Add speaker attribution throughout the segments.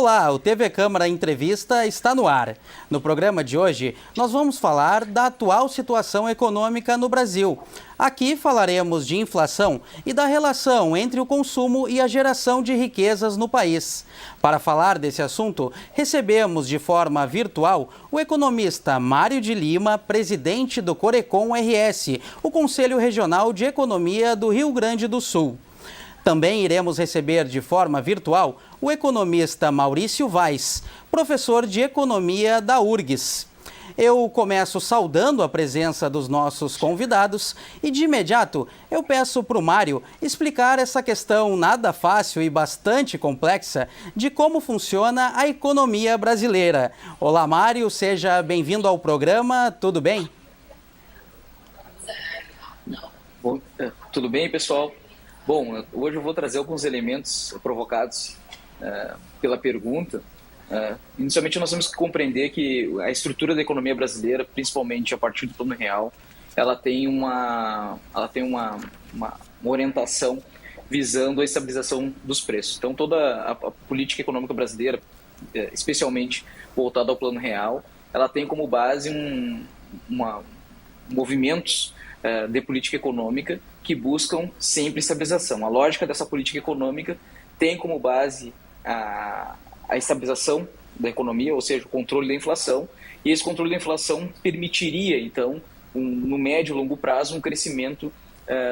Speaker 1: Olá, o TV Câmara Entrevista está no ar. No programa de hoje, nós vamos falar da atual situação econômica no Brasil. Aqui falaremos de inflação e da relação entre o consumo e a geração de riquezas no país. Para falar desse assunto, recebemos de forma virtual o economista Mário de Lima, presidente do Corecon RS, o Conselho Regional de Economia do Rio Grande do Sul. Também iremos receber de forma virtual o economista Maurício Vaz, professor de economia da URGS. Eu começo saudando a presença dos nossos convidados e de imediato eu peço para o Mário explicar essa questão nada fácil e bastante complexa de como funciona a economia brasileira. Olá, Mário, seja bem-vindo ao programa, tudo bem?
Speaker 2: Bom, tudo bem, pessoal? Bom, hoje eu vou trazer alguns elementos provocados pela pergunta. Inicialmente, nós temos que compreender que a estrutura da economia brasileira, principalmente a partir do Plano Real, ela tem uma orientação visando a estabilização dos preços. Então, toda a política econômica brasileira, especialmente voltada ao Plano Real, ela tem como base movimentos de política econômica que buscam sempre estabilização. A lógica dessa política econômica tem como base a estabilização da economia, ou seja, o controle da inflação, e esse controle da inflação permitiria, então, no médio e longo prazo, um crescimento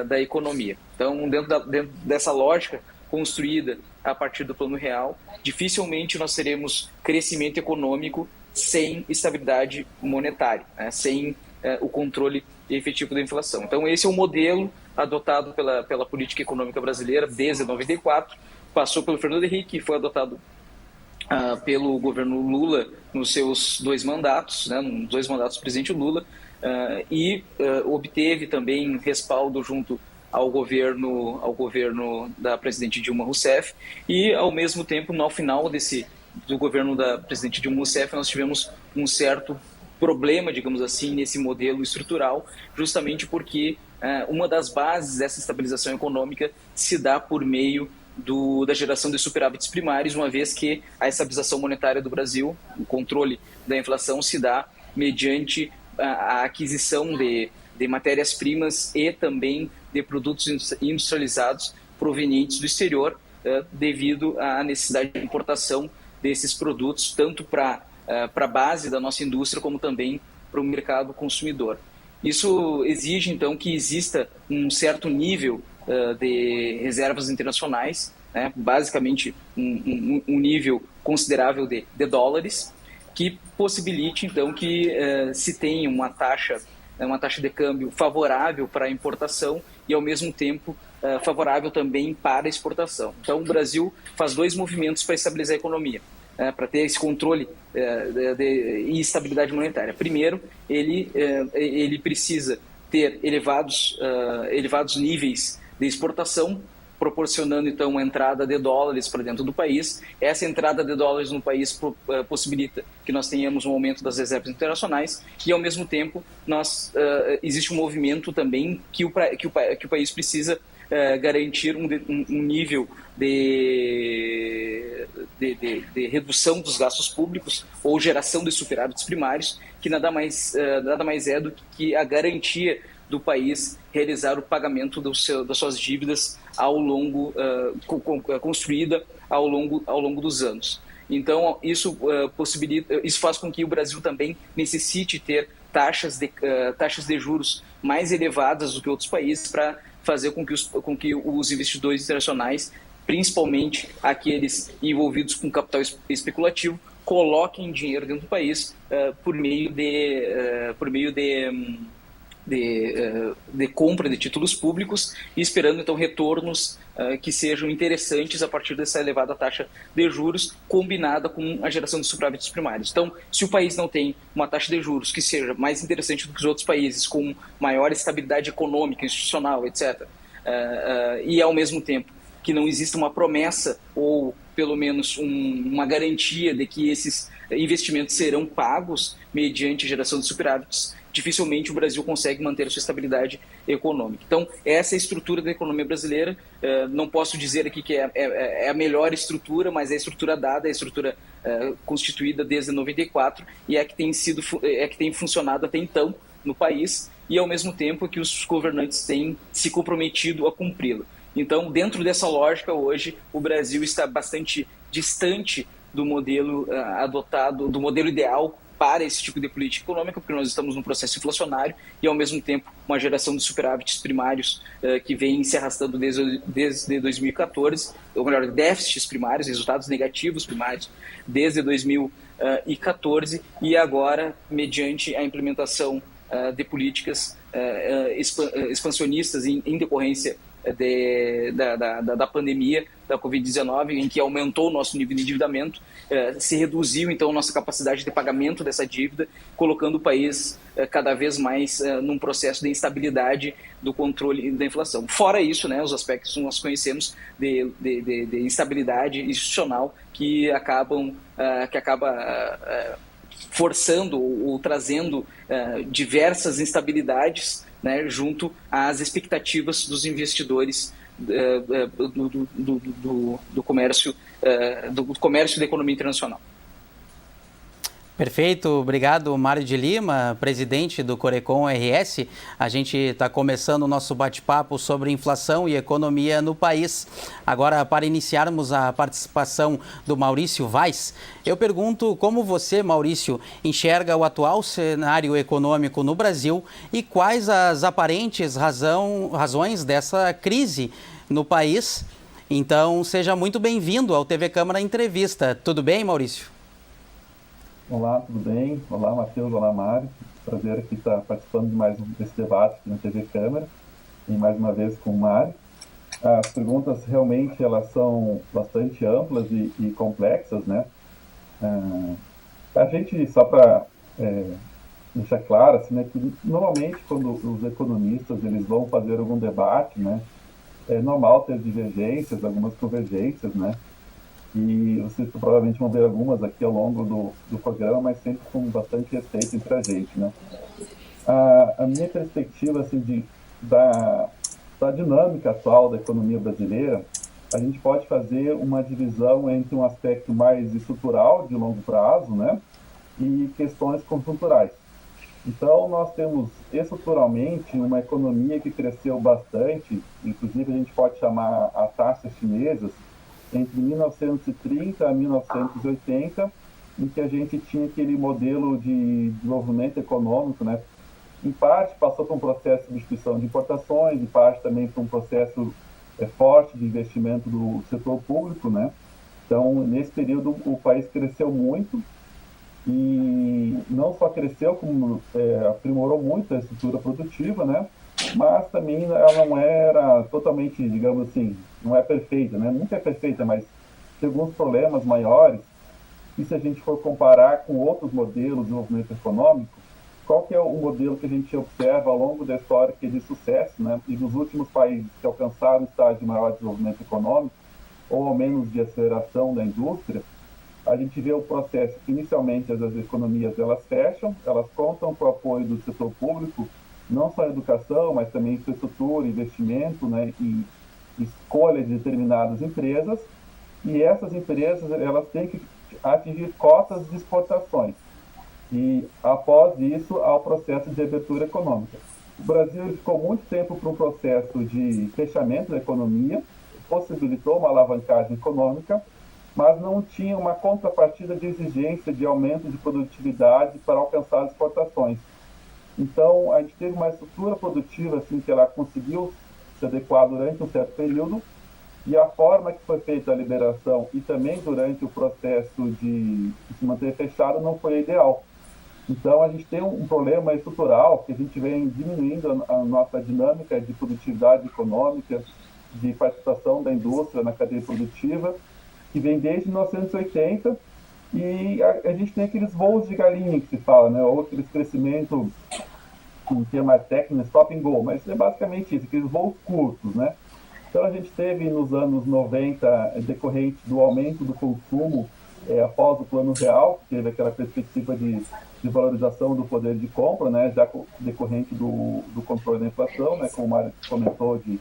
Speaker 2: da economia. Então, dentro dessa lógica construída a partir do Plano Real, dificilmente nós teremos crescimento econômico sem estabilidade monetária, né? Sem o controle efetivo da inflação. Então, esse é o modelo adotado pela política econômica brasileira desde 94, passou pelo Fernando Henrique e foi adotado pelo governo Lula nos seus dois mandatos, né, nos dois mandatos do presidente Lula, e obteve também respaldo junto ao governo da presidente Dilma Rousseff, e ao mesmo tempo, no final do governo da presidente Dilma Rousseff, nós tivemos um certo problema, digamos assim, nesse modelo estrutural, justamente porque uma das bases dessa estabilização econômica se dá por meio da geração de superávites primários, uma vez que a estabilização monetária do Brasil, o controle da inflação, se dá mediante a aquisição de matérias-primas e também de produtos industrializados provenientes do exterior, devido à necessidade de importação desses produtos, tanto para a base da nossa indústria, como também para o mercado consumidor. Isso exige, então, que exista um certo nível de reservas internacionais, né? Basicamente um nível considerável de dólares, que possibilite, então, que se tenha uma taxa de câmbio favorável para a importação e, ao mesmo tempo, favorável também para a exportação. Então, o Brasil faz dois movimentos para estabilizar a economia, para ter esse controle e estabilidade monetária. Primeiro, ele precisa ter elevados níveis de exportação, proporcionando, então, a entrada de dólares para dentro do país. Essa entrada de dólares no país possibilita que nós tenhamos um aumento das reservas internacionais e, ao mesmo tempo, existe um movimento também que o país precisa garantir um nível de redução dos gastos públicos ou geração de superávites primários, que nada mais é do que a garantia do país realizar o pagamento das suas dívidas construída ao longo dos anos. Então, isso faz com que o Brasil também necessite ter taxas de juros mais elevadas do que outros países para fazer com que os investidores internacionais, principalmente aqueles envolvidos com capital especulativo, coloquem dinheiro dentro do país por meio de compra de títulos públicos e esperando, então, retornos que sejam interessantes a partir dessa elevada taxa de juros combinada com a geração de superávites primários. Então, se o país não tem uma taxa de juros que seja mais interessante do que os outros países, com maior estabilidade econômica, institucional, etc., e, ao mesmo tempo, que não exista uma promessa ou pelo menos uma garantia de que esses investimentos serão pagos mediante geração de superávites, dificilmente o Brasil consegue manter a sua estabilidade econômica. Então, essa é a estrutura da economia brasileira. Não posso dizer aqui que é a melhor estrutura, mas é a estrutura dada, é a estrutura constituída desde 94 e é que tem funcionado até então no país e, ao mesmo tempo, que os governantes têm se comprometido a cumpri-la. Então, dentro dessa lógica, hoje, o Brasil está bastante distante do modelo adotado, do modelo ideal para esse tipo de política econômica, porque nós estamos num processo inflacionário e, ao mesmo tempo, uma geração de superávites primários que vem se arrastando desde 2014, ou melhor, déficits primários, resultados negativos primários, desde 2014, e agora, mediante a implementação de políticas expansionistas em decorrência da pandemia da Covid-19, em que aumentou o nosso nível de endividamento, se reduziu então nossa capacidade de pagamento dessa dívida, colocando o país cada vez mais num processo de instabilidade do controle da inflação. Fora isso, né, os aspectos que nós conhecemos de instabilidade institucional que acaba forçando ou trazendo diversas instabilidades, né, junto às expectativas dos investidores do comércio da economia internacional.
Speaker 1: Perfeito, obrigado Mário de Lima, presidente do Corecon RS. A gente está começando o nosso bate-papo sobre inflação e economia no país. Agora, para iniciarmos a participação do Maurício Vaz, eu pergunto como você, Maurício, enxerga o atual cenário econômico no Brasil e quais as aparentes razões dessa crise no país. Então, seja muito bem-vindo ao TV Câmara Entrevista. Tudo bem, Maurício?
Speaker 3: Olá, tudo bem? Olá, Matheus, olá, Mário. Prazer aqui estar participando de mais desse debate aqui na TV Câmara e mais uma vez com o Mário. As perguntas realmente elas são bastante amplas e complexas, né? A gente, só para deixar claro, assim, né, que normalmente quando os economistas eles vão fazer algum debate, né, é normal ter divergências, algumas convergências, né? E vocês provavelmente vão ver algumas aqui ao longo do programa, mas sempre com bastante respeito entre a gente, né? A minha perspectiva, assim, da dinâmica atual da economia brasileira, a gente pode fazer uma divisão entre um aspecto mais estrutural, de longo prazo, né? E questões conjunturais. Então, nós temos estruturalmente uma economia que cresceu bastante, inclusive a gente pode chamar a taxas chinesas, entre 1930 a 1980, em que a gente tinha aquele modelo de desenvolvimento econômico, né? Em parte passou por um processo de substituição de importações, em parte também por um processo forte de investimento do setor público, né? Então, nesse período, o país cresceu muito e não só cresceu, como aprimorou muito a estrutura produtiva, né? Mas também ela não era totalmente, digamos assim, não é perfeita, né? Nunca é perfeita, mas tem alguns problemas maiores. E se a gente for comparar com outros modelos de desenvolvimento econômico, qual que é o modelo que a gente observa ao longo da história que é de sucesso, né? E dos últimos países que alcançaram o estágio de maior desenvolvimento econômico, ou ao menos de aceleração da indústria, a gente vê o processo que inicialmente as economias elas fecham, elas contam com o apoio do setor público, não só educação, mas também infraestrutura, investimento, né, e escolha de determinadas empresas, e essas empresas elas têm que atingir cotas de exportações. E após isso, há o processo de abertura econômica. O Brasil ficou muito tempo para um processo de fechamento da economia, possibilitou uma alavancagem econômica, mas não tinha uma contrapartida de exigência de aumento de produtividade para alcançar as exportações. Então, a gente teve uma estrutura produtiva assim, que ela conseguiu se adequar durante um certo período, e a forma que foi feita a liberação e também durante o processo de se manter fechado não foi ideal. Então, a gente tem um problema estrutural, que a gente vem diminuindo a nossa dinâmica de produtividade econômica, de participação da indústria na cadeia produtiva, que vem desde 1980, e a gente tem aqueles voos de galinha que se fala, né? Ou aqueles crescimento, um termo mais técnico, stop and go, mas é basicamente isso, aqueles voos curtos, né? Então, a gente teve nos anos 90, decorrente do aumento do consumo após o Plano Real, que teve aquela perspectiva de valorização do poder de compra, né, já decorrente do controle da inflação, né, como o Mário comentou, que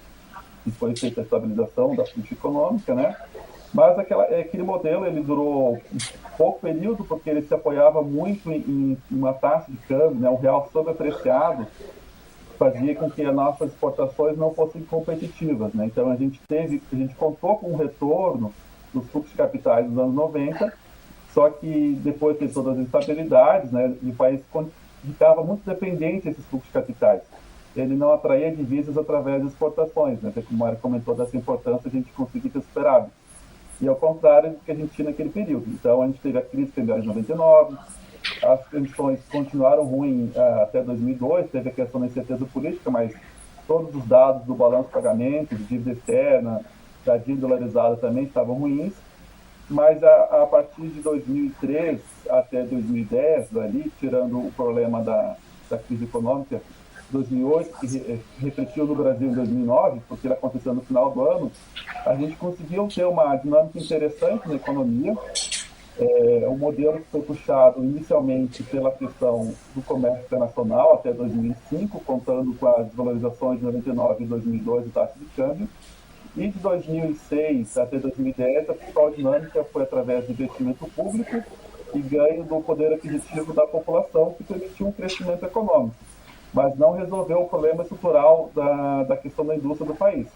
Speaker 3: foi feita a estabilização da política econômica, né, mas aquele modelo ele durou um pouco período, porque ele se apoiava muito em uma taxa de câmbio, né, um real sobreapreciado, fazia com que as nossas exportações não fossem competitivas, né? Então a gente contou com um retorno dos fluxos de capitais dos anos 90, só que depois de todas as instabilidades, né, o país ficava muito dependente desses fluxos de capitais. Ele não atraía divisas através das exportações, né? Como o Mário comentou dessa importância, a gente conseguir ter superávit. E ao contrário do que a gente tinha naquele período. Então a gente teve a crise cambial de 99, as condições continuaram ruins até 2002, teve a questão da incerteza política, mas todos os dados do balanço de pagamento, de dívida externa, da dívida dolarizada também estavam ruins, mas a partir de 2003 até 2010, ali, tirando o problema da crise econômica, 2008, que refletiu no Brasil em 2009, porque ele aconteceu no final do ano, a gente conseguiu ter uma dinâmica interessante na economia. O modelo que foi puxado inicialmente pela questão do comércio internacional até 2005, contando com as desvalorizações de 99 e 2002 de taxa de câmbio, e de 2006 até 2010 a principal dinâmica foi através do investimento público e ganho do poder aquisitivo da população, que permitiu um crescimento econômico, mas não resolveu o problema estrutural da questão da indústria do país.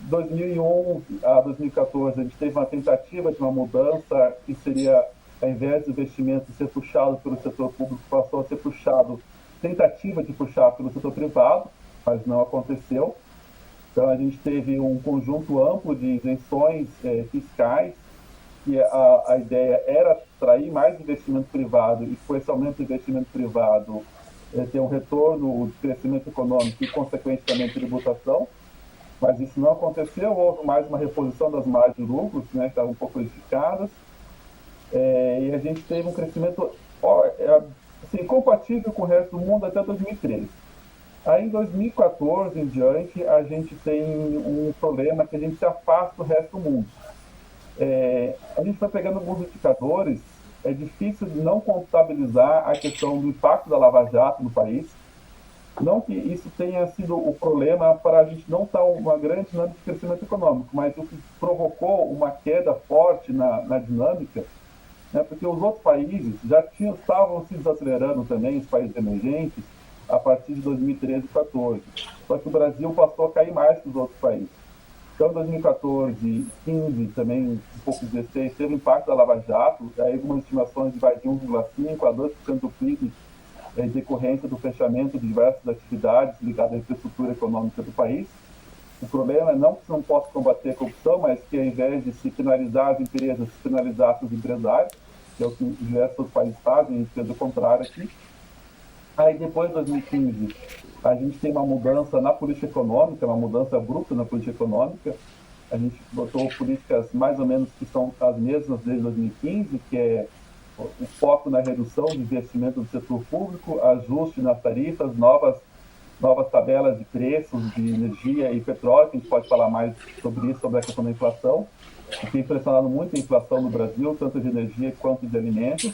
Speaker 3: De 2001 a 2014, a gente teve uma tentativa de uma mudança que seria, ao invés do investimento ser puxado pelo setor público, passou a ser tentativa de puxar pelo setor privado, mas não aconteceu. Então, a gente teve um conjunto amplo de isenções fiscais, que a ideia era atrair mais investimento privado, e com esse aumento do investimento privado, ter um retorno de crescimento econômico e, consequentemente, tributação. Mas isso não aconteceu, houve mais uma reposição das margens de lucros, né, que estavam um pouco prejudicadas, e a gente teve um crescimento assim, compatível com o resto do mundo até 2013. Aí, em 2014 em diante, a gente tem um problema que a gente se afasta do resto do mundo. A gente vai pegando alguns indicadores, é difícil de não contabilizar a questão do impacto da Lava Jato no país. Não que isso tenha sido o problema para a gente não estar uma grande dinâmica de crescimento econômico, mas o que provocou uma queda forte na dinâmica, né, porque os outros países já estavam se desacelerando também, os países emergentes, a partir de 2013 e 2014. Só que o Brasil passou a cair mais que os outros países. Então, em 2014, 15, também um pouco 16, teve o impacto da Lava Jato, aí algumas estimações de 1,5% a 2% do PIB, decorrência do fechamento de diversas atividades ligadas à infraestrutura econômica do país. O problema é não que você não possa combater a corrupção, mas que ao invés de se penalizar as empresas, se penalizasse os empresários, que é o que diversos outros países fazem, a gente fez o contrário aqui. Aí depois de 2015, a gente tem uma mudança na política econômica, uma mudança abrupta na política econômica. A gente botou políticas mais ou menos que são as mesmas desde 2015, que é o foco na redução de investimento do setor público, ajuste nas tarifas, novas tabelas de preços de energia e petróleo, que a gente pode falar mais sobre isso, sobre a questão da inflação, que tem pressionado muito a inflação no Brasil, tanto de energia quanto de alimentos,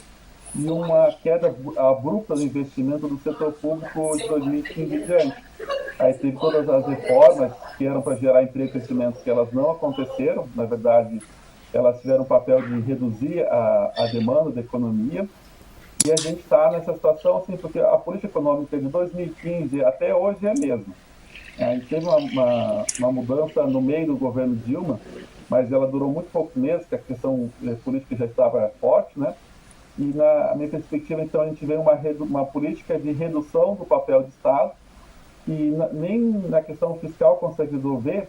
Speaker 3: e uma queda abrupta do investimento do setor público de 2015 em diante. Aí teve todas as reformas que eram para gerar emprego e crescimento, que elas não aconteceram, na verdade, elas tiveram o papel de reduzir a demanda da economia, e a gente está nessa situação, assim, porque a política econômica de 2015 até hoje é a mesma. A gente teve uma mudança no meio do governo Dilma, mas ela durou muito poucos meses, que a questão política já estava forte, né? E na minha perspectiva, então, a gente vê uma política de redução do papel do Estado, que nem na questão fiscal consegue resolver,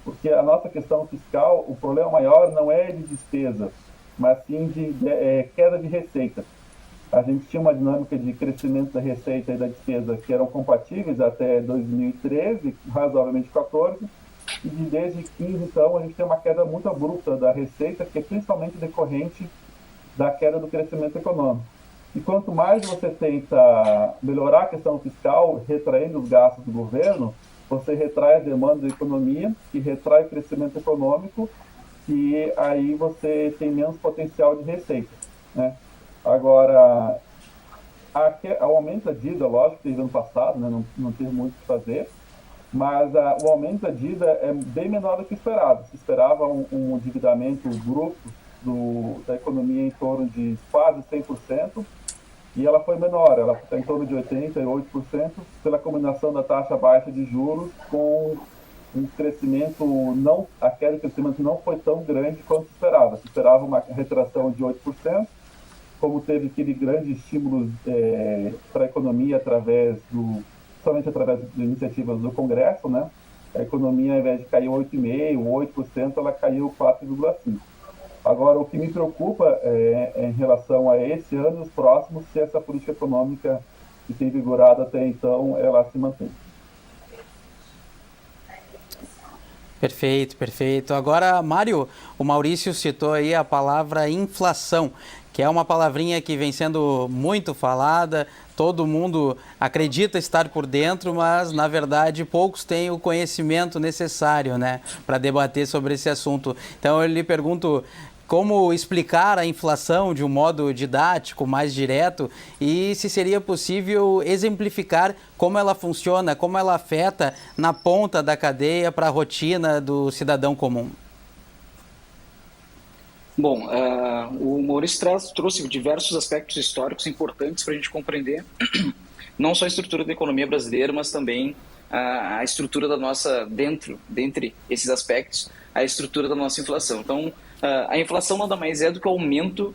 Speaker 3: porque a nossa questão fiscal, o problema maior não é de despesa, mas sim de queda de receita. A gente tinha uma dinâmica de crescimento da receita e da despesa que eram compatíveis até 2013, razoavelmente 14, e desde 15, então, a gente tem uma queda muito abrupta da receita, que é principalmente decorrente da queda do crescimento econômico. E quanto mais você tenta melhorar a questão fiscal, retraindo os gastos do governo, você retrai a demanda da economia, que retrai o crescimento econômico, e aí você tem menos potencial de receita, né? Agora, o aumento da dívida, lógico, teve ano passado, né? Não teve muito o que fazer, mas o aumento da dívida é bem menor do que esperado. Se esperava um endividamento bruto da economia em torno de quase 100%, e ela foi menor, ela está em torno de 88%, pela combinação da taxa baixa de juros com um crescimento, a queda de crescimento não foi tão grande quanto se esperava. Se esperava uma retração de 8%, como teve aquele grande estímulo para a economia somente através de iniciativas do Congresso, né? A economia, ao invés de cair 8,5%, 8%, ela caiu 4,5%. Agora, o que me preocupa em relação a esse ano e os próximos, se essa política econômica que tem vigorado até então, ela se mantém.
Speaker 1: Perfeito, perfeito. Agora, Mário, o Maurício citou aí a palavra inflação, que é uma palavrinha que vem sendo muito falada, todo mundo acredita estar por dentro, mas, na verdade, poucos têm o conhecimento necessário, né, para debater sobre esse assunto. Então, eu lhe pergunto como explicar a inflação de um modo didático, mais direto, e se seria possível exemplificar como ela funciona, como ela afeta na ponta da cadeia para a rotina do cidadão comum.
Speaker 2: Bom, o Maurício trouxe diversos aspectos históricos importantes para a gente compreender não só a estrutura da economia brasileira, mas também a estrutura da nossa, dentre esses aspectos, a estrutura da nossa inflação. Então, a inflação nada mais é do que o aumento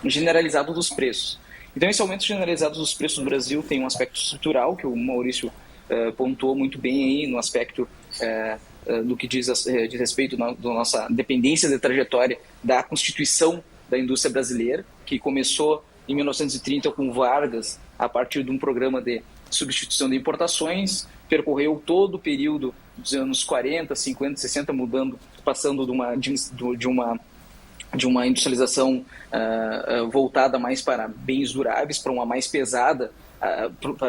Speaker 2: generalizado dos preços. Então, esse aumento generalizado dos preços no Brasil tem um aspecto estrutural, que o Maurício pontuou muito bem aí no aspecto do que diz respeito da nossa dependência da trajetória da constituição da indústria brasileira, que começou em 1930 com Vargas, a partir de um programa de substituição de importações, percorreu todo o período dos anos 40, 50, 60, passando de uma industrialização voltada mais para bens duráveis, para uma mais pesada,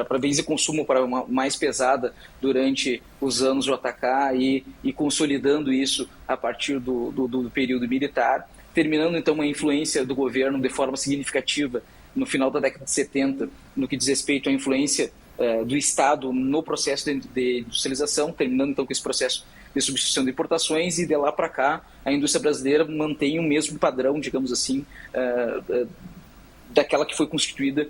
Speaker 2: para bens de consumo, para uma mais pesada durante os anos JK e consolidando isso a partir do período militar, terminando então a influência do governo de forma significativa no final da década de 70, no que diz respeito à influência do Estado no processo de industrialização, terminando então com esse processo de substituição de importações, e de lá para cá a indústria brasileira mantém o mesmo padrão, digamos assim, daquela que foi constituída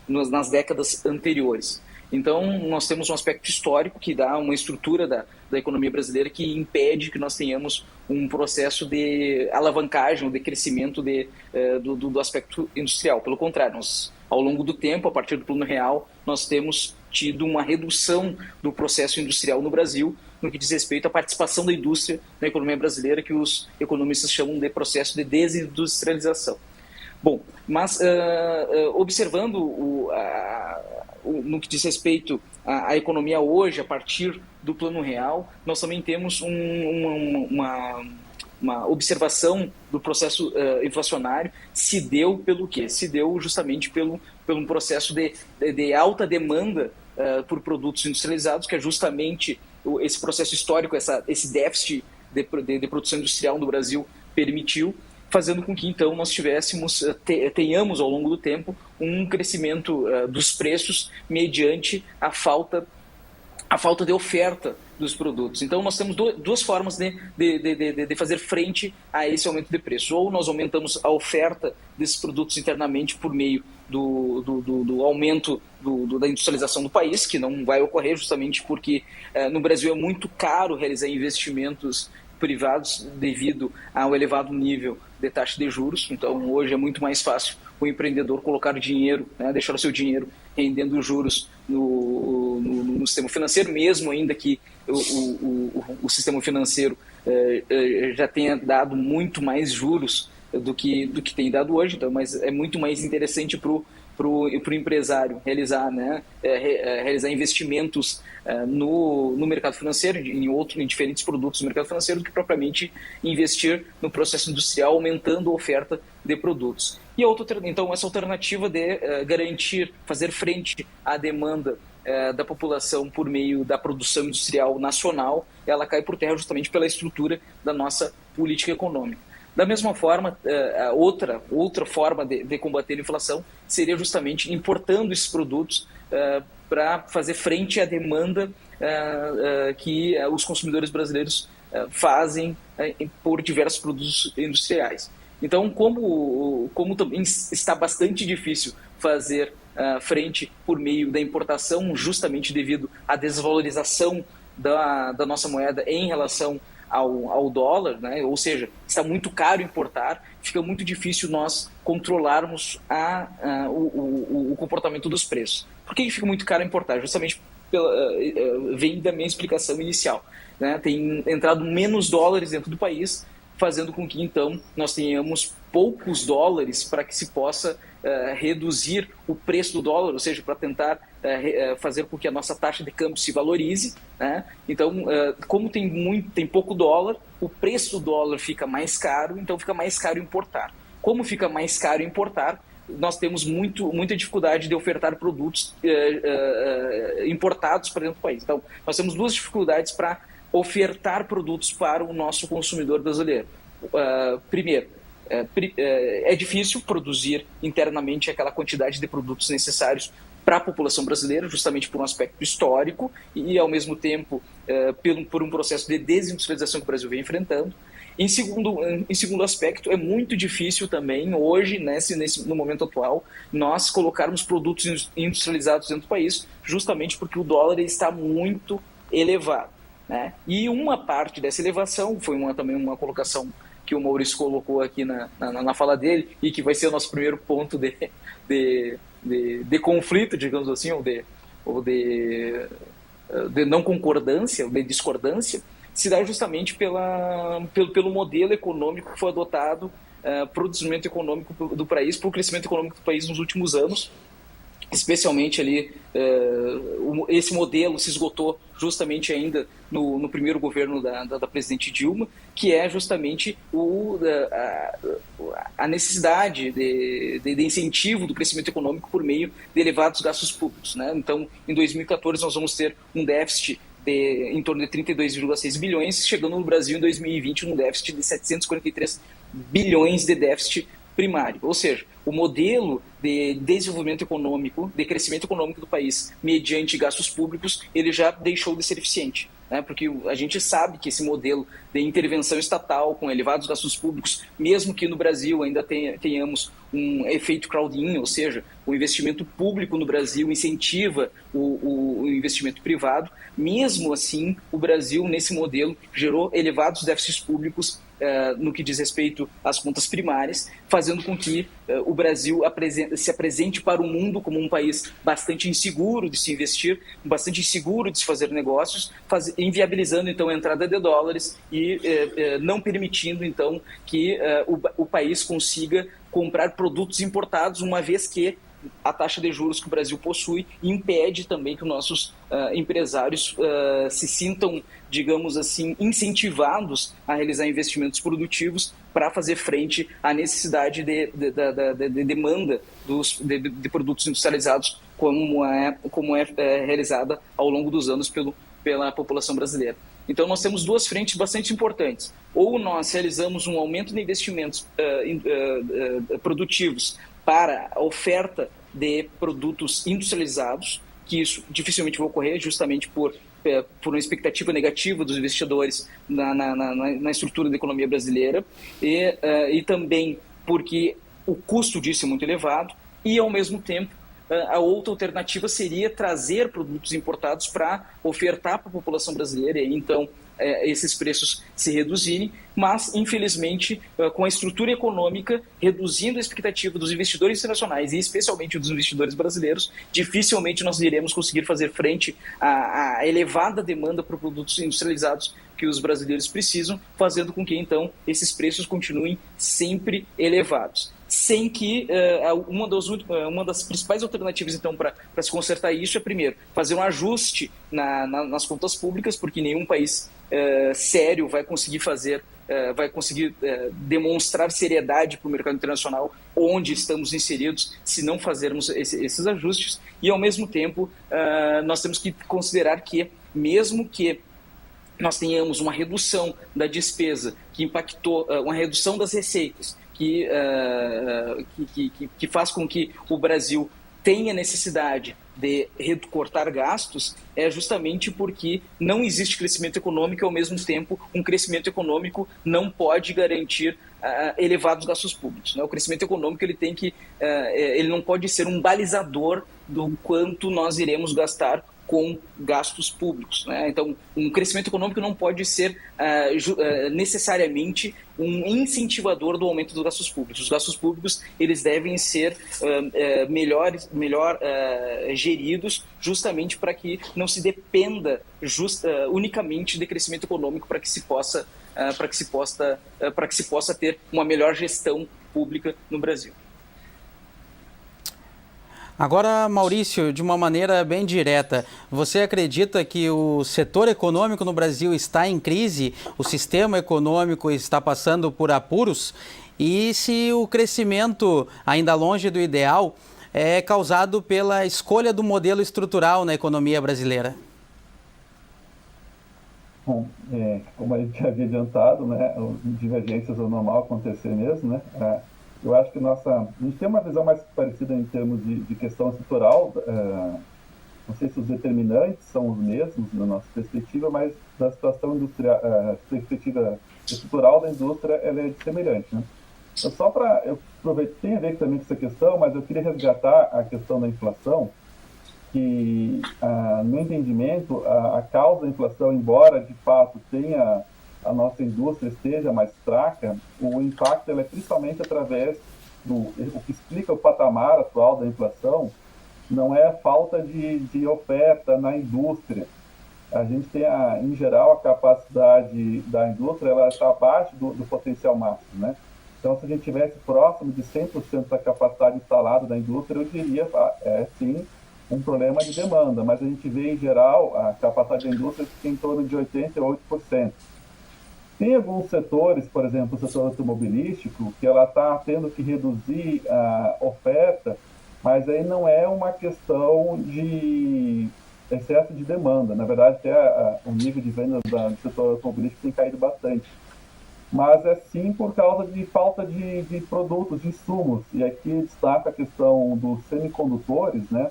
Speaker 2: nas décadas anteriores. Então, nós temos um aspecto histórico que dá uma estrutura da economia brasileira que impede que nós tenhamos um processo de alavancagem, de crescimento do aspecto industrial. Pelo contrário, ao longo do tempo, a partir do Plano Real, nós temos tido uma redução do processo industrial no Brasil, no que diz respeito à participação da indústria na economia brasileira, que os economistas chamam de processo de desindustrialização. Bom, mas observando no que diz respeito à economia hoje, a partir do Plano Real, nós também temos uma observação do processo inflacionário. Se deu pelo quê? Se deu justamente pelo um processo de alta demanda por produtos industrializados, que é justamente esse processo histórico, esse déficit de produção industrial no Brasil permitiu, fazendo com que então nós tenhamos ao longo do tempo um crescimento dos preços mediante a falta de oferta dos produtos. Então nós temos duas formas de fazer frente a esse aumento de preço. Ou nós aumentamos a oferta desses produtos internamente por meio do aumento da industrialização do país, que não vai ocorrer justamente porque no Brasil é muito caro realizar investimentos privados devido ao elevado nível de taxa de juros. Então hoje é muito mais fácil o empreendedor colocar dinheiro, deixar o seu dinheiro rendendo juros no sistema financeiro, mesmo ainda que o sistema financeiro já tenha dado muito mais juros do que tem dado hoje. Então, mas é muito mais interessante para o empresário realizar investimentos no mercado financeiro, em diferentes produtos do mercado financeiro, do que propriamente investir no processo industrial, aumentando a oferta de produtos. E então essa alternativa de garantir, fazer frente à demanda da população por meio da produção industrial nacional, ela cai por terra justamente pela estrutura da nossa política econômica. Da mesma forma, outra forma de combater a inflação seria justamente importando esses produtos para fazer frente à demanda que os consumidores brasileiros fazem por diversos produtos industriais. Então, como também está bastante difícil fazer frente por meio da importação, justamente devido à desvalorização da nossa moeda em relação ao dólar, né? Ou seja, está muito caro importar, fica muito difícil nós controlarmos o comportamento dos preços. Por que fica muito caro importar? Justamente vem da minha explicação inicial, né? Tem entrado menos dólares dentro do país, fazendo com que, então, nós tenhamos poucos dólares para que se possa reduzir o preço do dólar, ou seja, para tentar fazer com que a nossa taxa de câmbio se valorize, né? Então, como tem pouco dólar, o preço do dólar fica mais caro, então fica mais caro importar. Como fica mais caro importar, nós temos muita dificuldade de ofertar produtos importados para dentro do país. Então, nós temos duas dificuldades para ofertar produtos para o nosso consumidor brasileiro. Primeiro, é difícil produzir internamente aquela quantidade de produtos necessários para a população brasileira, justamente por um aspecto histórico e ao mesmo tempo, por um processo de desindustrialização que o Brasil vem enfrentando. Em segundo aspecto, é muito difícil também, hoje, no momento atual, nós colocarmos produtos industrializados dentro do país, justamente porque o dólar está muito elevado, né? E uma parte dessa elevação, foi também uma colocação que o Maurício colocou aqui na fala dele, e que vai ser o nosso primeiro ponto de conflito, digamos assim, ou de não concordância, ou de discordância, se dá justamente pelo modelo econômico que foi adotado para o desenvolvimento econômico do país, para o crescimento econômico do país nos últimos anos. Especialmente ali, esse modelo se esgotou justamente ainda no primeiro governo da presidente Dilma, que é justamente a necessidade de incentivo do crescimento econômico por meio de elevados gastos públicos, né? Então, em 2014, nós vamos ter um déficit em torno de 32,6 bilhões, chegando no Brasil em 2020 num déficit de 743 bilhões de déficit primário. Ou seja, o modelo de desenvolvimento econômico, de crescimento econômico do país mediante gastos públicos, ele já deixou de ser eficiente, né? Porque a gente sabe que esse modelo de intervenção estatal com elevados gastos públicos, mesmo que no Brasil ainda tenhamos um efeito crowd-in, ou seja, o investimento público no Brasil incentiva o investimento privado, mesmo assim o Brasil nesse modelo gerou elevados déficits públicos no que diz respeito às contas primárias, fazendo com que o Brasil se apresente para o mundo como um país bastante inseguro de se investir, bastante inseguro de se fazer negócios, inviabilizando então a entrada de dólares e não permitindo então que o país consiga comprar produtos importados, uma vez que a taxa de juros que o Brasil possui impede também que os nossos empresários se sintam, digamos assim, incentivados a realizar investimentos produtivos para fazer frente à necessidade de demanda de produtos industrializados, como é realizada ao longo dos anos pela população brasileira. Então, nós temos duas frentes bastante importantes. Ou nós realizamos um aumento de investimentos produtivos para a oferta de produtos industrializados, que isso dificilmente vai ocorrer justamente por uma expectativa negativa dos investidores na estrutura da economia brasileira e também porque o custo disso é muito elevado e, ao mesmo tempo, a outra alternativa seria trazer produtos importados para ofertar para a população brasileira e, então, esses preços se reduzirem, mas, infelizmente, com a estrutura econômica reduzindo a expectativa dos investidores internacionais e especialmente dos investidores brasileiros, dificilmente nós iremos conseguir fazer frente à elevada demanda por produtos industrializados que os brasileiros precisam, fazendo com que, então, esses preços continuem sempre elevados. Sem que uma das principais alternativas, então, para se consertar isso é, primeiro, fazer um ajuste nas contas públicas, porque nenhum país sério vai conseguir fazer vai conseguir demonstrar seriedade para o mercado internacional onde estamos inseridos se não fazermos esses ajustes. E, ao mesmo tempo, nós temos que considerar que, mesmo que nós tenhamos uma redução da despesa que impactou, uma redução das receitas, que faz com que o Brasil tenha necessidade de recortar gastos, é justamente porque não existe crescimento econômico e, ao mesmo tempo, um crescimento econômico não pode garantir elevados gastos públicos, né? O crescimento econômico ele não pode ser um balizador do quanto nós iremos gastar com gastos públicos, né? Então, um crescimento econômico não pode ser necessariamente um incentivador do aumento dos gastos públicos. Os gastos públicos eles devem ser melhor geridos, justamente para que não se dependa unicamente de crescimento econômico para que se possa ter uma melhor gestão pública no Brasil.
Speaker 1: Agora, Maurício, de uma maneira bem direta, você acredita que o setor econômico no Brasil está em crise, o sistema econômico está passando por apuros? E se o crescimento, ainda longe do ideal, é causado pela escolha do modelo estrutural na economia brasileira?
Speaker 3: Bom, como a gente já havia adiantado, né, divergências é normal acontecer mesmo, né? Eu acho que a gente tem uma visão mais parecida em termos de questão estrutural. Não sei se os determinantes são os mesmos na nossa perspectiva, mas da situação industrial, perspectiva estrutural da indústria, ela é semelhante, né? Então, tem a ver também com essa questão, mas eu queria resgatar a questão da inflação, que, no entendimento, a causa da inflação, embora de fato tenha a nossa indústria esteja mais fraca, o impacto é principalmente através o que explica o patamar atual da inflação, não é a falta de oferta na indústria. A gente tem, em geral, a capacidade da indústria, ela está abaixo do potencial máximo, né? Então, se a gente tivesse próximo de 100% da capacidade instalada da indústria, eu diria, sim, um problema de demanda, mas a gente vê, em geral, a capacidade da indústria fica em torno de 88%. Tem alguns setores, por exemplo, o setor automobilístico, que ela está tendo que reduzir a oferta, mas aí não é uma questão de excesso de demanda. Na verdade, até o nível de vendas do setor automobilístico tem caído bastante. Mas é sim por causa de falta de produtos, de insumos. E aqui destaca a questão dos semicondutores, né?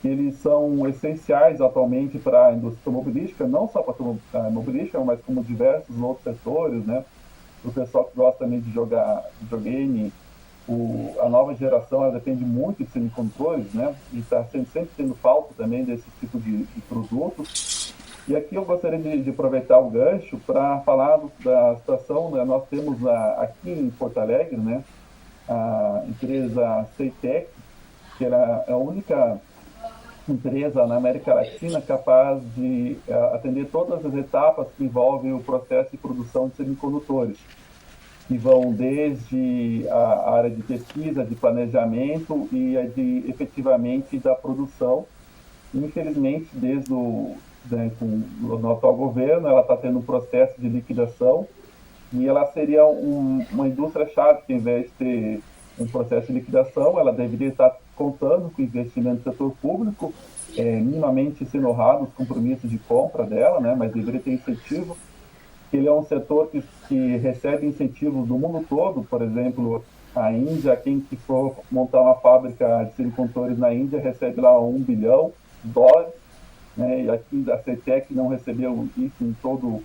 Speaker 3: Eles são essenciais atualmente para a indústria automobilística, não só para a automobilística, mas como diversos outros setores, né? O pessoal que gosta também de jogar videogame, a nova geração ela depende muito de semicondutores, né? E está sempre tendo falta também desse tipo de produtos. E aqui eu gostaria de aproveitar o gancho para falar da situação, né? Nós temos aqui em Porto Alegre, né? A empresa Ceitec, que ela é a única empresa na América Latina capaz de atender todas as etapas que envolvem o processo de produção de semicondutores, que vão desde a área de pesquisa, de planejamento e efetivamente da produção. Infelizmente, com o atual governo, ela está tendo um processo de liquidação e ela seria uma indústria-chave que, ao invés de ter um processo de liquidação, ela deveria estar contando com investimento do setor público, minimamente sendo honrado os compromissos de compra dela, né, mas deveria ter incentivo. Ele é um setor que recebe incentivos do mundo todo. Por exemplo, a Índia, quem que for montar uma fábrica de semicondutores na Índia recebe lá $1 bilhão, né, e aqui a Ceitec não recebeu isso em todo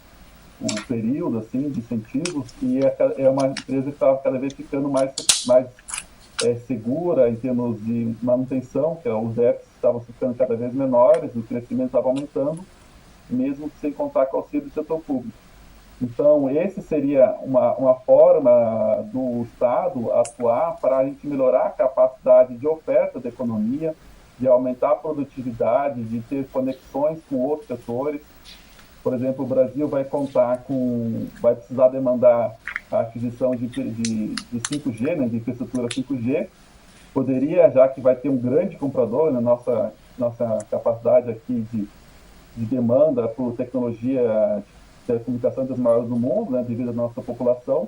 Speaker 3: o período assim, de incentivos, e é uma empresa que está cada vez ficando mais segura em termos de manutenção, que os déficits estavam ficando cada vez menores, o crescimento estava aumentando, mesmo sem contar com o auxílio do setor público. Então, esse seria uma forma do Estado atuar para a gente melhorar a capacidade de oferta da economia, de aumentar a produtividade, de ter conexões com outros setores. Por exemplo, o Brasil vai precisar demandar a aquisição de 5G, né, de infraestrutura 5G. Poderia, já que vai ter um grande comprador na nossa capacidade aqui de demanda por tecnologia telecomunicações das maiores do mundo, né, devido à nossa população.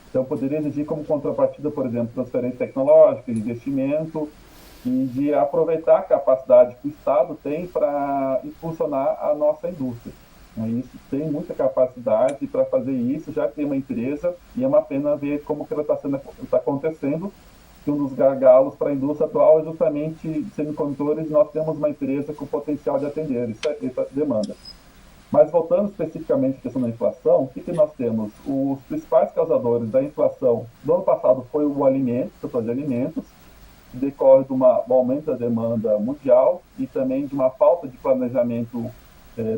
Speaker 3: Então, poderia exigir como contrapartida, por exemplo, transferência tecnológica, de investimento e de aproveitar a capacidade que o Estado tem para impulsionar a nossa indústria. Isso tem muita capacidade para fazer isso, já tem uma empresa, e é uma pena ver como que ela está acontecendo, que um dos gargalos para a indústria atual é justamente semicondutores, e nós temos uma empresa com potencial de atender essa demanda. Mas voltando especificamente à questão da inflação, o que nós temos? Os principais causadores da inflação do ano passado foi o alimento, o setor de alimentos, que decorre de um aumento da demanda mundial e também de uma falta de planejamento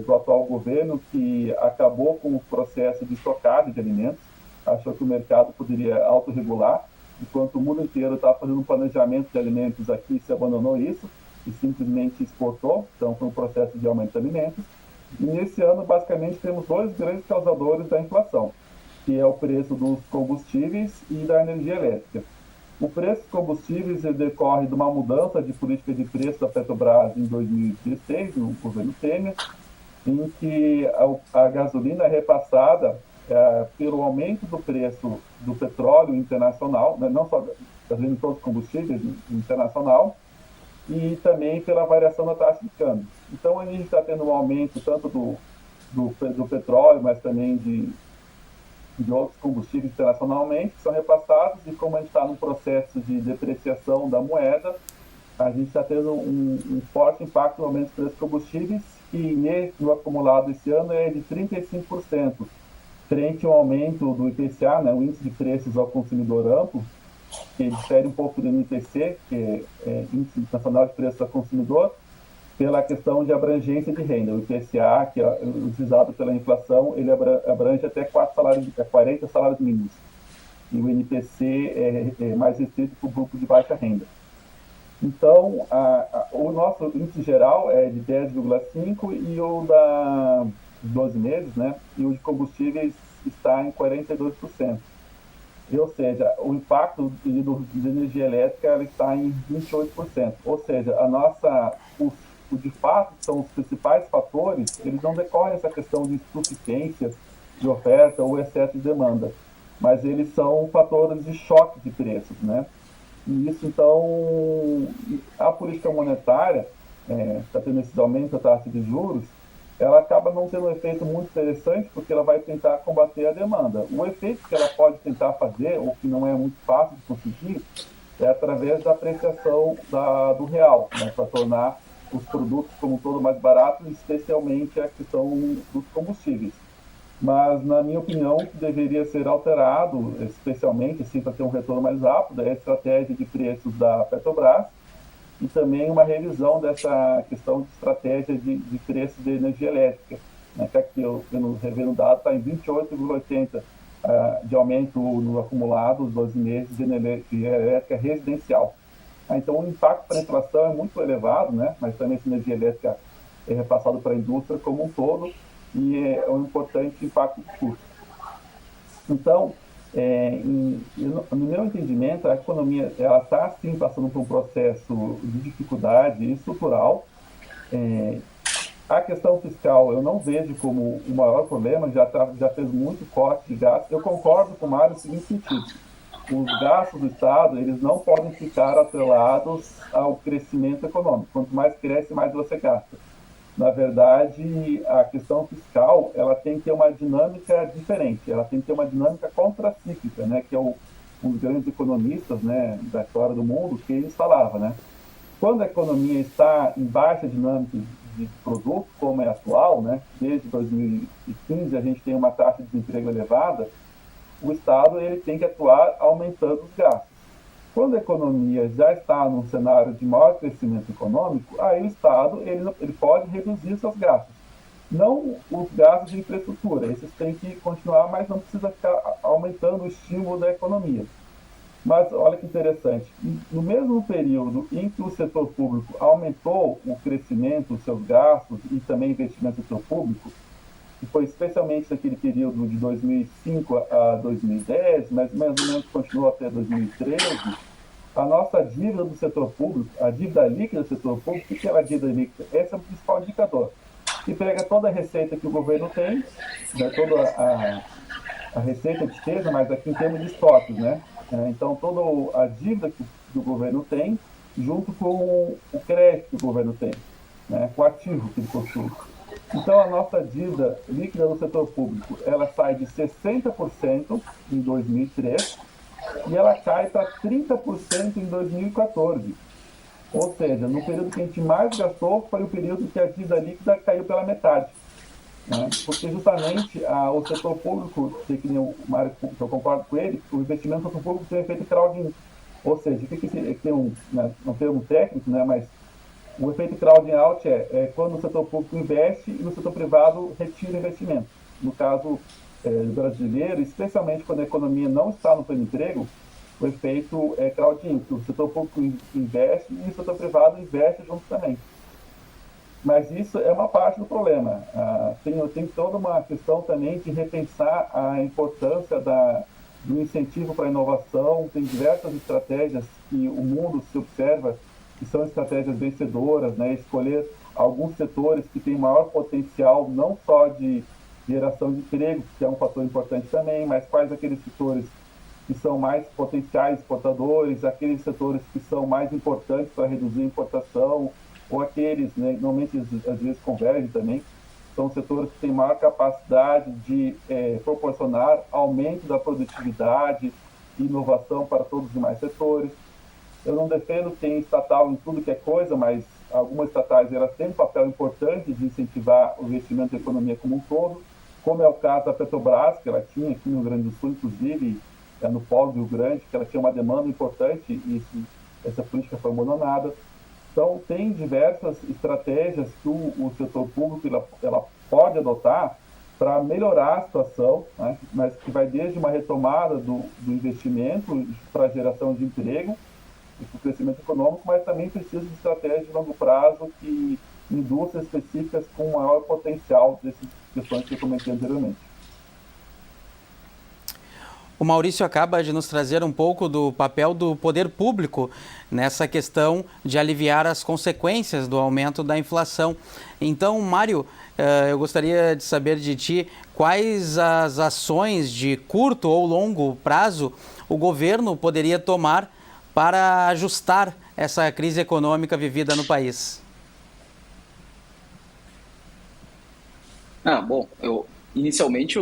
Speaker 3: do atual governo, que acabou com o processo de estocagem de alimentos, achou que o mercado poderia autorregular, enquanto o mundo inteiro estava fazendo um planejamento de alimentos aqui, se abandonou isso e simplesmente exportou, então foi um processo de aumento de alimentos. E nesse ano, basicamente, temos dois grandes causadores da inflação, que é o preço dos combustíveis e da energia elétrica. O preço dos combustíveis decorre de uma mudança de política de preço da Petrobras em 2016, no governo Temer, em que a gasolina é repassada pelo aumento do preço do petróleo internacional, né, não só gasolina, todos os combustíveis internacional, e também pela variação da taxa de câmbio. Então, a gente está tendo um aumento tanto do petróleo, mas também de outros combustíveis internacionalmente, que são repassados, e como a gente está num processo de depreciação da moeda, a gente está tendo um forte impacto no aumento dos preços dos combustíveis, que no acumulado esse ano é de 35%, frente ao aumento do IPCA, né, o Índice de Preços ao Consumidor Amplo, que difere um pouco do INPC, que é Índice Nacional de Preços ao Consumidor, pela questão de abrangência de renda. O IPCA, que é utilizado pela inflação, ele abrange até 40 salários mínimos. E o INPC é mais restrito para o grupo de baixa renda. Então, o nosso índice geral é de 10,5 e o da 12 meses, né? E o de combustíveis está em 42%. Ou seja, o impacto de energia elétrica ela está em 28%. Ou seja, de fato, são os principais fatores, eles não decorrem dessa questão de insuficiência de oferta ou excesso de demanda, mas eles são fatores de choque de preços, né? E isso, então, a política monetária, está tendo esses aumentos da taxa de juros, ela acaba não tendo um efeito muito interessante, porque ela vai tentar combater a demanda. O efeito que ela pode tentar fazer, ou que não é muito fácil de conseguir, é através da apreciação do real, né, para tornar os produtos como um todo mais baratos, especialmente a questão dos combustíveis. Mas, na minha opinião, o que deveria ser alterado, especialmente assim, para ter um retorno mais rápido, é a estratégia de preços da Petrobras e também uma revisão dessa questão de estratégia de preços de energia elétrica, né, que aqui eu revendo o dado está em 28,80 de aumento no acumulado, os 12 meses de energia elétrica residencial. Então, o impacto para a inflação é muito elevado, né, mas também essa energia elétrica é repassada para a indústria como um todo, e é um importante impacto de custo. Então, no meu entendimento, a economia ela está sim passando por um processo de dificuldade estrutural. A questão fiscal eu não vejo como o maior problema, já fez muito corte de gastos. Eu concordo com o Mário no seguinte sentido: os gastos do Estado eles não podem ficar atrelados ao crescimento econômico. Quanto mais cresce, mais você gasta. Na verdade, a questão fiscal ela tem que ter uma dinâmica diferente, ela tem que ter uma dinâmica contracíclica, né, que é um dos grandes economistas, né, da história do mundo, que ele falava, né? Quando a economia está em baixa dinâmica de produto, como é atual, né, desde 2015 a gente tem uma taxa de desemprego elevada, o Estado ele tem que atuar aumentando os gastos. Quando a economia já está num cenário de maior crescimento econômico, aí o Estado ele pode reduzir seus gastos. Não os gastos de infraestrutura, esses têm que continuar, mas não precisa ficar aumentando o estímulo da economia. Mas olha que interessante, no mesmo período em que o setor público aumentou o crescimento, os seus gastos e também investimento do setor público, que foi especialmente naquele período de 2005 a 2010, mas mais ou menos continuou até 2013, a nossa dívida do setor público, a dívida líquida do setor público, o que é a dívida líquida? Esse é o principal indicador. e pega toda a receita que o governo tem, né, toda a receita de despesa, mas aqui em termos de estoques, né? Então, toda a dívida que o governo tem, junto com o crédito que o governo tem, né, com o ativo que ele possui. Então, a nossa dívida líquida no setor público, ela sai de 60% em 2003 e ela cai para 30% em 2014. Ou seja, no período que a gente mais gastou foi o período que a dívida líquida caiu pela metade. Né? Porque justamente o setor público, que nem o Mário, que eu concordo com ele, o investimento no setor público tem um efeito crowding. Ou seja, o que tem um termo técnico, né, mas o efeito crowding out é quando o setor público investe e o setor privado retira investimento. No caso brasileiro, especialmente quando a economia não está no pleno emprego, o efeito é crowding, o setor público investe e o setor privado investe junto também. Mas isso é uma parte do problema. Tem toda uma questão também de repensar a importância do incentivo para a inovação. Tem diversas estratégias que o mundo se observa que são estratégias vencedoras, né? Escolher alguns setores que têm maior potencial, não só de geração de emprego, que é um fator importante também, mas quais aqueles setores que são mais potenciais exportadores, aqueles setores que são mais importantes para reduzir a importação, ou aqueles, né, normalmente às vezes convergem também, são setores que têm maior capacidade de proporcionar aumento da produtividade e inovação para todos os demais setores. Eu não defendo ter estatal em tudo que é coisa, mas algumas estatais elas têm um papel importante de incentivar o investimento da economia como um todo, como é o caso da Petrobras, que ela tinha aqui no Rio Grande do Sul, inclusive no Polo do Rio Grande, que ela tinha uma demanda importante e essa política foi abandonada. Então, tem diversas estratégias que o setor público ela pode adotar para melhorar a situação, né? Mas que vai desde uma retomada do investimento para a geração de emprego e para o crescimento econômico, mas também precisa de estratégias de longo prazo que indústrias específicas com maior potencial dessas questões que eu comentei anteriormente.
Speaker 1: O Maurício acaba de nos trazer um pouco do papel do poder público nessa questão de aliviar as consequências do aumento da inflação. Então, Mário, eu gostaria de saber de ti quais as ações de curto ou longo prazo o governo poderia tomar para ajustar essa crise econômica vivida no país.
Speaker 2: Bom, inicialmente